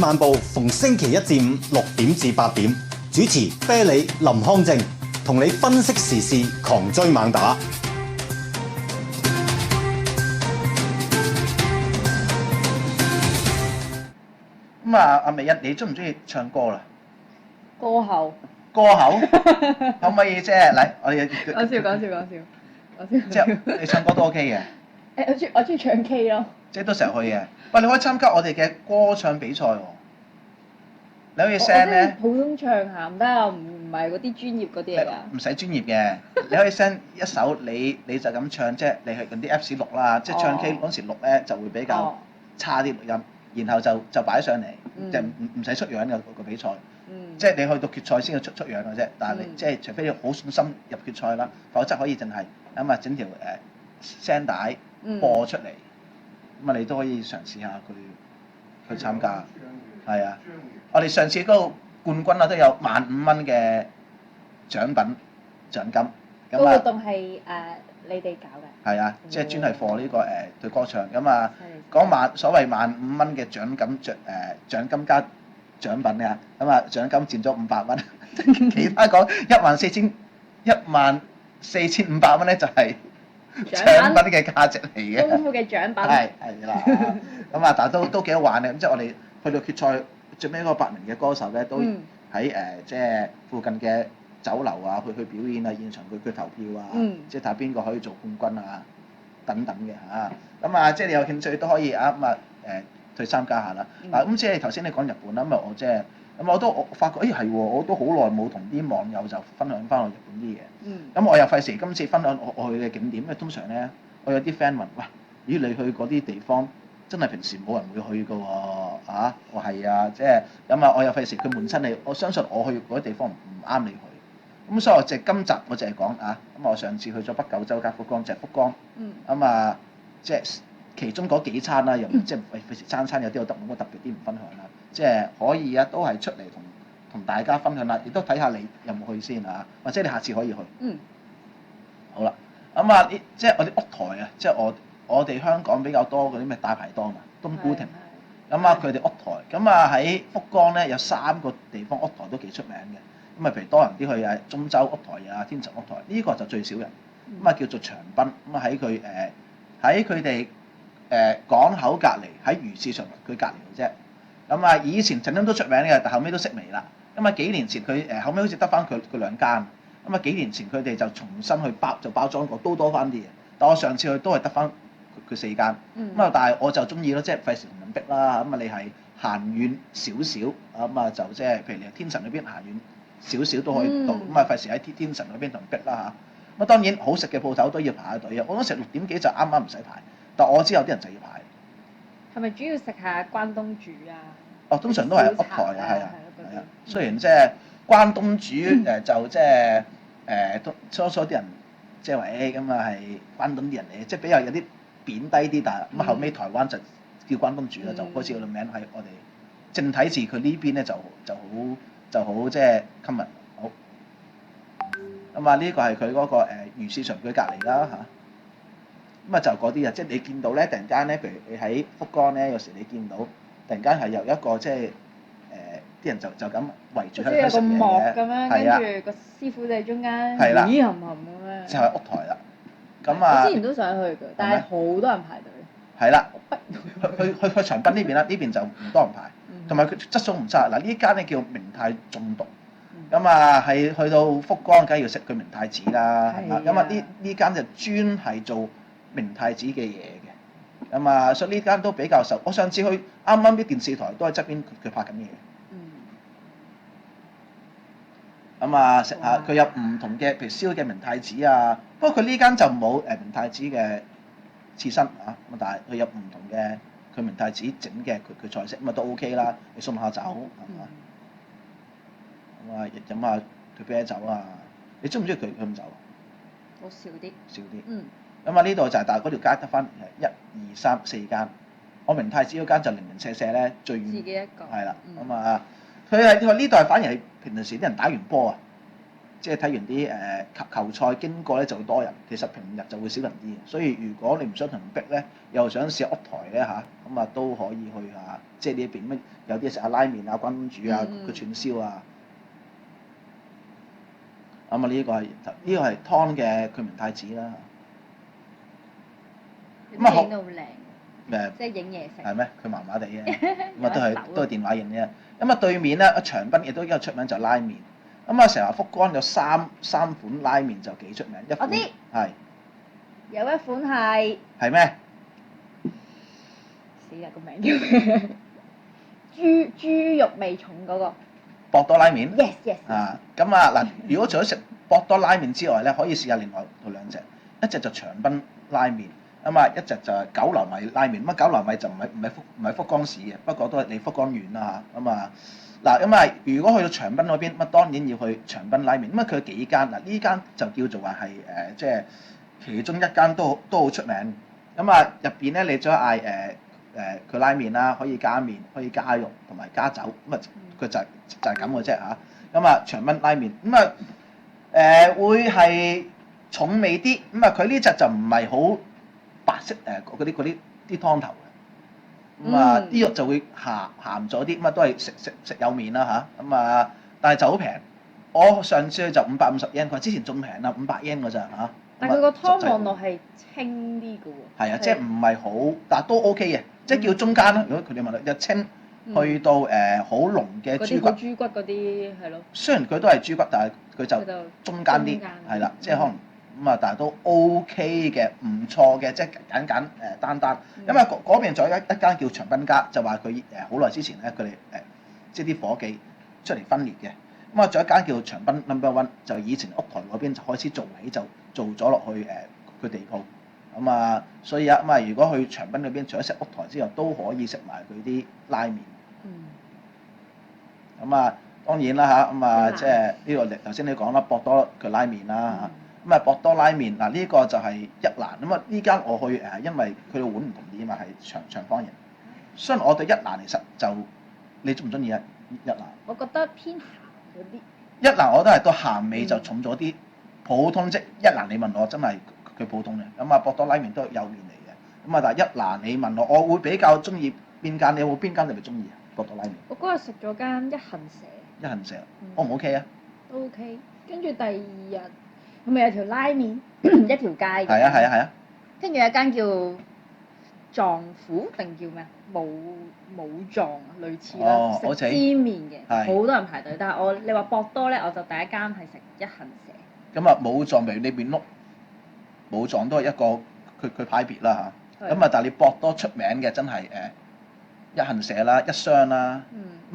漫步逢星期一至五6點至8點，主持啤梨、林康正，同你分析時事，狂追猛打。咁啊，阿美欣，你中唔中意唱歌啦？歌后。歌口可唔可以即係嚟？我哋講笑。即係你唱歌都 OK 嘅，我中意唱 K 咯。即係都成日去嘅。喂，你可以參加我哋嘅歌唱比賽喎。你可以 send 咧，普通唱下唔得啊，唔係嗰啲專業嗰啲嚟㗎。唔使專業嘅，你可以 send 一首你就咁唱，即係你去用啲 Apps 錄啦，即係唱 K 嗰時錄咧就會比較差啲錄音，然後就擺上嚟，就唔使出樣嘅個比賽。即係你去到決賽先要出樣嘅啫，但係你即係除非你好信心入決賽啦，否則可以淨係咁啊整條聲帶播出嚟，咁啊你都可以嘗試下去參加。係啊，我哋上次嗰個冠軍啊都有15,000蚊嘅獎金。個活動係你哋搞嘅。係啊，即係專係課呢個對歌唱咁啊，講所謂15,000蚊嘅獎金加獎品嘅，咁啊獎金佔咗500蚊，其他講14,500蚊咧就係獎品嘅價值嚟嘅。豐富嘅獎品。係啦，咁啊但係都幾好玩嘅，咁即係我哋去到決賽最尾嗰8名嘅歌手咧，都喺即係附近嘅酒樓啊去表演啊，現場去投票啊，即係睇下邊個可以做冠軍啊等等嘅嚇。咁啊即係你有興趣都可以啊咁啊去參加下啦。嗱咁即係頭先你講日本啦，咁啊我即係咁我發覺係喎，我都好耐冇同啲網友就分享翻我日本啲嘢。咁我又費事今次分享我去嘅景點，因為通常咧我有啲 friend 問，喂，咦你去嗰啲地方真係平時冇人會去㗎喎嚇？我係啊，即係咁啊，我又費事佢悶親你，我相信我去嗰啲地方唔啱你去。咁所以我今集我就係講啊，咁我上次去咗北九州加福岡，就係福岡。咁啊，即係其中嗰幾餐啦，又即係費事餐有啲我冇乜特別啲唔分享啦。即係可以啊，都係出嚟同大家分享啦，亦都睇下你有冇去先啊，或者你下次可以去。好啦，咁啊，即係我哋屋台啊，即係我哋香港比較多嗰啲咩大排檔啊，冬菇亭。咁啊，佢哋屋台，咁啊喺福岡咧有3個地方屋台都幾出名嘅。咁啊，譬如多人啲去中洲屋台啊、天神屋台，呢個就最少人。咁啊叫做長濱，咁啊喺佢哋港口隔離，喺魚市場佢隔離嘅啫。咁啊以前曾經都出名嘅，但後尾都式微啦。咁啊幾年前佢後尾好似得翻佢2間。咁啊幾年前佢哋就重新去包裝過，都多翻啲嘅。但我上次去都係得翻佢4間。咁啊但係我就中意咯，即係費事同人逼啦。咁啊你係行遠少少，咁啊就即係譬如你天神嗰邊行遠少少都可以到，咁啊費事喺天神嗰邊同人逼啦嚇。咁當然好食嘅鋪頭都要排下隊啊。我嗰時6點幾就啱啱唔使排，但我知有啲人就要排。係咪主要食下關東煮啊？通常都係屋台啊，係啊。雖然即係關東煮就即係初啲人即係話咁啊係關東啲人嚟，即係比較有啲貶低啲，但係咁後尾台灣就叫關東煮啦，就開始個名喺我哋正體字佢呢邊咧就好即係 common 好。咁啊呢個係佢嗰個魚市場佢隔離啦嚇。咁啊就嗰啲啊，即係你見到咧，突然間咧，譬如你喺福岡咧，有時你見到突然間係有一個即係啲人就咁圍住喺度食嘢嘅，即係有個幕咁樣，跟住個師傅喺中間，咦冚冚咁樣。就係屋台啦。咁啊，我之前都想去嘅，但係好多人排隊。係啦，去長濱呢邊啦，呢邊就唔多人排，同埋佢質素唔差。嗱呢間咧叫明太中毒，咁啊係去到福岡梗係要食佢明太子啦，係嘛？咁啊呢間就專係做明太子嘅嘢嘅，咁啊所以呢間都比較受。我上次去啱啱啲電視台都喺側邊佢拍緊嘢。咁啊食下佢有唔同嘅，譬如燒嘅明太子啊，不過佢呢間就冇明太子嘅刺身啊，咁但係佢有唔同嘅佢明太子整嘅佢菜式，咁啊都 OK 啦。你送下酒係嘛？咁啊飲下佢啤酒啊，你中唔中意佢飲酒？我少啲。少啲。咁啊呢度就係但係嗰條街得翻1、2、3、4間，我明太子嗰間就零零舍舍咧最遠。自己一個。係啦，咁啊佢呢度係反而係平時啲人打完波啊，即係睇完啲球賽經過咧就會多人，其實平日就會少人啲嘅。所以如果你唔想同人逼咧，又想試下屋台咧嚇，咁啊都可以去下，即係呢邊乜有啲食下拉麵啊、關東煮啊、個串燒啊。咁啊呢個係湯嘅薈明太子啦。咁啊影到靚。誒即係影嘢食。係咩？佢麻麻地嘅，咁啊都係電話影嘅。咁啊對面咧，長濱亦都一個出名就拉麵。咁啊成日福岡有三款拉麵就幾出名，一款係有一款係咩？死啦，個名叫咩？豬肉味重嗰個。博多拉麵。Yes。啊，咁啊嗱，如果除咗食博多拉麵之外咧，可以試下另外兩隻，一隻就長濱拉麵。咁啊，一隻就係九樓米拉麵。咁啊，九樓米就唔係福岡市嘅，不過都係離福岡遠啦嚇。咁啊嗱，咁啊，如果去到長濱嗰邊，咁啊當然要去長濱拉麵。咁啊，佢有幾間嗱，呢間就叫做話係即係其中一間都好出名。咁啊，入邊咧你再嗌佢拉麵啦，可以加麵，可以加肉同埋加酒。咁啊，佢就係咁嘅啫嚇。咁啊，長濱拉麵咁啊會係重味啲。咁啊，佢呢隻就唔係好白色嗰啲湯頭嘅，咁啊啲肉就會鹹咗啲，咁啊都係食有面啦嚇，咁啊但係就好平，我上次去就550 yen，佢話之前仲平啦500 yen 嗰陣嚇。但係佢個湯望落係清啲嘅喎。係啊，即係唔係好，但係都 OK 嘅，即係叫中間啦。如果佢哋問你，由清去到好濃嘅豬骨。豬骨嗰啲係咯。雖然佢都係豬骨，但係佢就中間啲，係啦，即係可能。咁啊，但係都 OK 嘅，唔錯嘅，即係簡單。因為嗰邊仲有一間叫長濱家，就話佢好耐之前咧，佢哋即係啲伙計出嚟分裂嘅。咁啊，仲有一間叫長濱 No.1，就以前屋台嗰邊就開始做起，就做咗落去佢地鋪。咁啊，所以咁啊，如果去長濱嗰邊，除咗食屋台之外，都可以食埋佢啲拉麵。咁啊，當然啦嚇，咁啊，即係呢個頭先你講啦，博多佢拉麵啦嚇。咁啊，博多拉麵嗱呢個就係一蘭。咁啊呢間我去因為佢個碗唔同啲啊嘛，係長方形。雖然我對一蘭其實就你中唔中意一蘭？我覺得偏鹹嗰啲。一蘭我都係個鹹味就重咗啲，普通即一蘭你問我真係佢普通嘅。咁啊博多拉麵都有麵嚟嘅。咁啊但係一蘭你問我會比較中意邊間？你有冇邊間你咪中意啊？博多拉麵。我嗰日食咗間一行社。一行社，O 唔 OK 啊？都 OK。跟住第二日。佢咪有條拉麵一條街嘅。係啊。跟住有一間叫壯府定叫咩？武藏啊，類似啦，食煎麵嘅，好多人排隊。但係你話博多咧，我就第一間係食一行社。咁啊，武藏譬如你邊碌，武藏都係一個佢派別啦嚇。咁啊，但係你博多出名嘅真係一行社啦、一雙啦。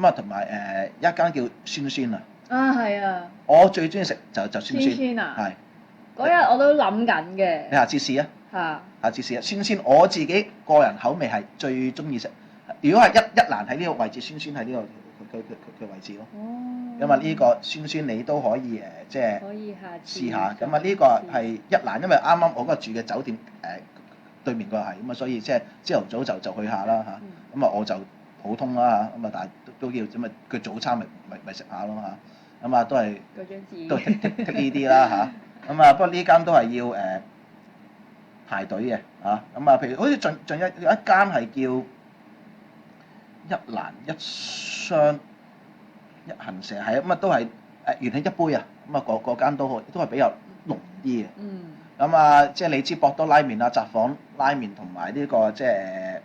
咁啊，同埋一間叫酸酸啊。啊，係啊！我最中意食就酸酸啊！係嗰日我都諗緊嘅。你下次試啊！下次試啊！酸我自己個人口味係最中意食。如果係一蘭喺呢個位置，酸喺呢個佢位置咯。因為呢個酸你都可以即係可以下次試下。咁啊呢個係一蘭，因為啱啱我嗰個住嘅酒店對面個係咁啊，所以即係朝頭早就去下啦嚇。咁啊我就普通啦嚇，咁啊但係都叫咁啊佢早餐咪食下咯嚇。咁啊，都係都剔呢啲啦嚇。咁啊，不過呢間都係要排隊嘅嚇。咁啊，譬如好似仲有一間係叫一蘭一雙一行社，係咁啊，都係元氣一杯啊。咁啊，嗰間都係比較濃啲嘅。咁啊，即係你知博多拉麵啊、札幌拉麵同埋呢個即係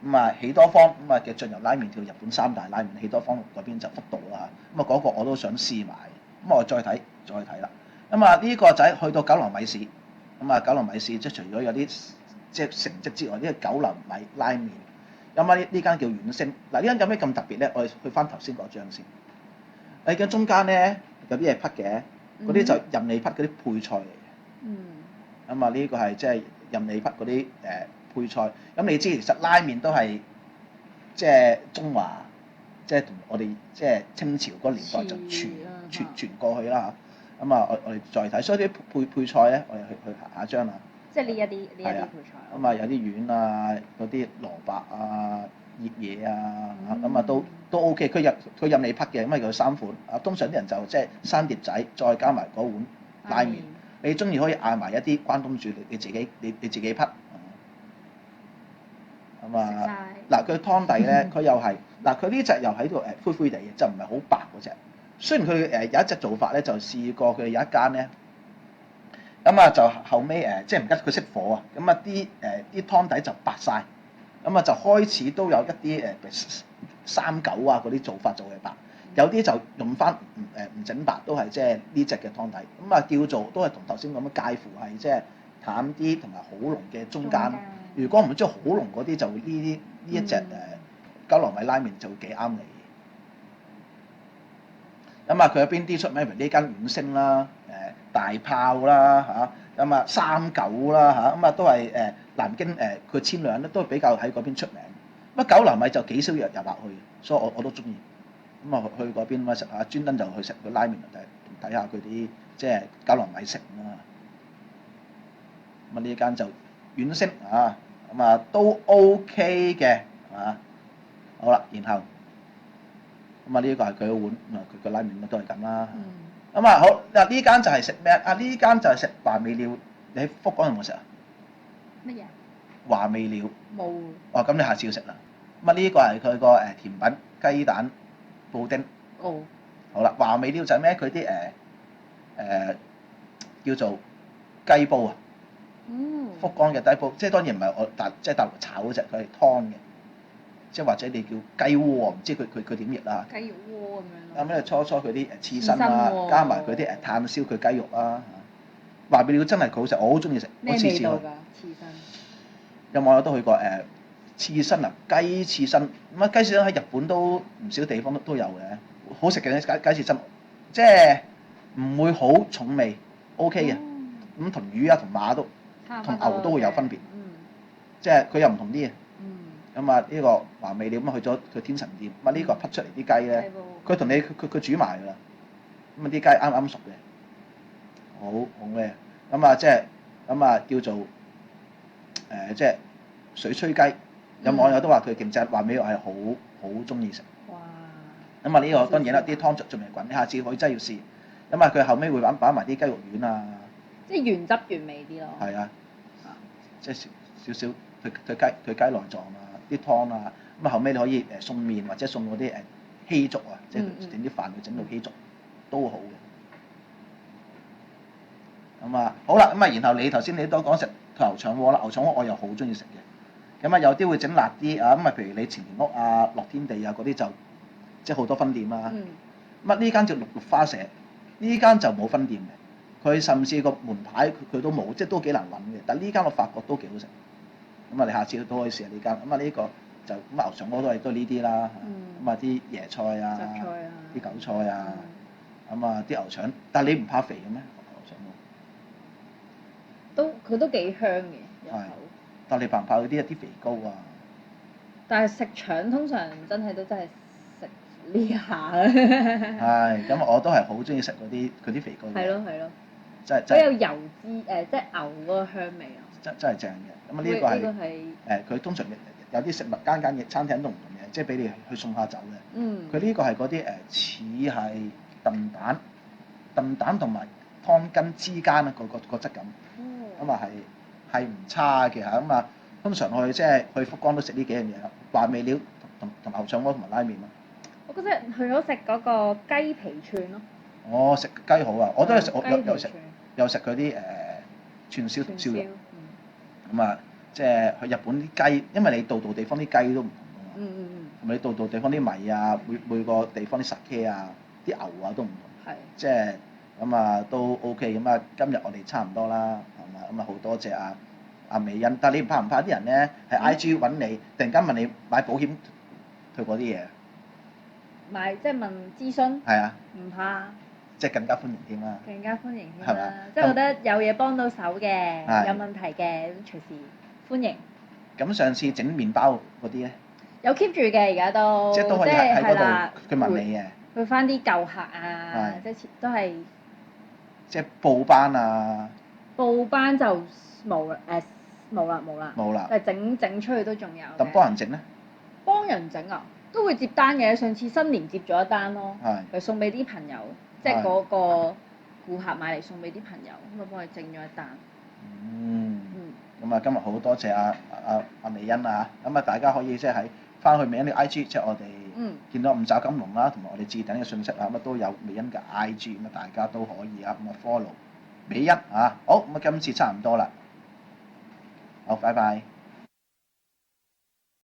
咁啊喜多方咁啊嘅進入拉麵叫日本三大拉麵，喜多方嗰邊就福島啦。咁啊嗰個我都想試埋，咁我再睇啦。咁啊呢個就係去到九龍米市，咁啊九龍米市即係除咗有啲即係成績之外，呢個九龍米拉麵。咁啊呢間叫遠星。嗱呢間有咩咁特別咧？我哋去翻頭先嗰張先。你見中間咧有啲嘢匹嘅，嗰啲就任你匹嗰啲配菜嚟嘅。咁啊呢個係即係任你匹嗰啲配菜。咁你知其實拉麵都係即係中華，即係同我哋即係清朝嗰年代就傳過去啦嚇。咁啊我哋再睇，所以啲配菜咧，我哋去下一張啦。即係呢一啲配菜。咁啊有啲丸啊，嗰啲蘿蔔啊，醃嘢啊，咁啊都 OK。佢任你匹嘅，因為佢3款啊。通常啲人就即係生碟仔，再加埋嗰碗拉麵。你中意可以嗌埋一啲關東煮，你自己匹。咁啊嗱，佢湯底咧，佢又係嗱，佢呢隻又喺度灰灰地嘅，就唔係好白嗰隻。雖然佢有一隻做法咧，就試過佢有一間咧，咁啊就後尾即係唔得佢熄火啊，咁啊啲湯底就白晒，咁啊就開始都有一啲三九啊嗰啲做法做嘅白，有啲就用翻唔整白，都係即係呢隻嘅湯底，咁啊叫做都係同頭先咁樣介乎係即係淡啲同埋好濃嘅中間。如果唔中意好濃嗰啲，就呢一隻膠糯米拉麵就會幾啱你。咁啊，佢有邊啲出名？譬如呢間遠星啦、大炮啦嚇，咁啊三九啦嚇，咁啊都係南京佢千兩咧都比較喺嗰邊出名。乜膠糯米就幾少日入去，所以我都中意。咁啊去嗰邊咪食下，專登就去食個拉麵睇下佢啲即係膠糯米城啦。咁啊呢間就遠星啊，咁啊都 OK 嘅啊。好啦，然後。咁啊呢個係佢嘅碗，咁啊佢個拉麵都係咁啦。咁啊好嗱，呢間就係食咩啊？呢間就係食華味料。你喺福岡有冇食啊？乜嘢？華味料。冇。哦，咁你下次要食啦。咁啊呢個係佢個甜品雞蛋布丁。哦。好啦，華味料就係咩？佢啲叫做雞煲啊。福岡嘅雞煲，即係當然唔係即係大陸炒嗰隻，佢係湯嘅。即係或者你叫雞窩，唔知佢點譯啦。雞肉鍋咁樣咯。咁咧初佢啲刺身啦，加埋佢啲炭燒佢雞肉啦。華味料真係佢好食，我好中意食。咩味道㗎？刺身。有網友都去過刺身啊，雞刺身咁啊，雞刺身喺日本都唔少地方都有嘅，好食嘅雞刺身，即係唔會好重味 ，OK 嘅。咁同魚啊同馬都同牛都會有分別。即係佢又唔同啲嘅。咁啊呢個華味料咁去咗佢天神店，咁啊呢個匹出嚟啲雞咧，佢同你佢煮埋㗎啦，咁啊啲雞啱啱熟嘅，好咩？咁啊即係咁啊叫做即係水吹雞，有網友都話佢勁正，華味料係好中意食。哇！咁啊呢個當然啦，啲湯仲未滾，你下次可以真係要試。咁啊佢後尾會擺埋啲雞肉丸啊，即係原汁原味啲咯。係啊，即係少少佢雞內臟啊。啲湯啊，咁啊後尾你可以送麵或者送嗰啲稀粥啊，即係整啲飯去整到稀粥都好嘅。咁啊好啦，咁啊然後你頭先你都講食牛腸鍋啦，牛腸鍋我又好中意食嘅。咁啊有啲會整辣啲啊，咁啊譬如你前田屋啊、樂天地啊嗰啲就即係好多分店啊。咁啊呢間叫綠花社，呢間就冇分店嘅，佢甚至個門牌佢都冇，即係都幾難揾嘅。但係呢間我發覺都幾好食。咁啊，你下次都可以試下呢間。咁啊，呢個就咁牛腸鍋都係呢啲啦。咁啊，啲椰菜啊，啲韭菜啊，咁啊啲牛腸，但係你唔怕肥嘅咩？牛腸鍋佢都幾香嘅。係。但係你怕唔怕嗰啲一啲肥膏啊？但係食腸通常真係食呢下啦。係，咁我都係好中意食嗰啲肥膏。係咯。真係。都有油脂即係牛嗰個香味啊！真係正嘅。咁啊呢個係佢通常有啲食物間嘅餐廳都唔同嘅，即係俾你去送下酒嘅。佢呢個係嗰啲似係燉蛋同埋湯羹之間啊個質感。咁啊係唔差嘅嚇。咁啊通常即係去福岡都食呢幾樣嘢啦，華味料同牛腸鍋同埋拉麵咯。我嗰陣去咗食嗰個雞皮串咯。我食雞好啊！我都係食又食佢啲串燒肉。咁啊，即係去日本啲雞，因為你度地方啲雞都唔同㗎嘛。同埋你度地方啲米啊，每個地方啲 sake 啊，啲牛啊都唔同。係。即係咁啊，都 OK。咁啊，今日我哋差唔多啦，係嘛？咁啊，好多謝阿美欣。但係你唔怕啲人咧喺 IG 揾你，突然間問你買保險佢嗰啲嘢？即係問諮詢。係啊。唔怕。即係更加歡迎添啦！更加歡迎添啦！即係覺得有嘢幫到手嘅，有問題嘅隨時歡迎。咁上次整麵包嗰啲咧？有 keep 住嘅，而家都即係都可以喺嗰度，佢問你嘅。去翻啲舊客啊，即係都係。即係報班啊！報班就冇啦，冇啦。冇啦。但係整出去都仲有。咁幫人整咧？幫人整啊，都會接單嘅。上次新年接咗一單咯，佢送俾啲朋友，即係嗰個顧客買嚟送俾啲朋友，咁啊幫佢整咗一單。咁啊，今日好多謝阿美欣啊，咁啊大家可以即係喺翻去美欣嘅 IG，即係我哋見到五爪金龍啦，同埋我哋置頂嘅信息啊，咁啊都有美欣嘅 IG，咁啊大家都可以啊，咁啊 follow 美欣啊，好，咁啊今次差唔多啦，好，拜拜。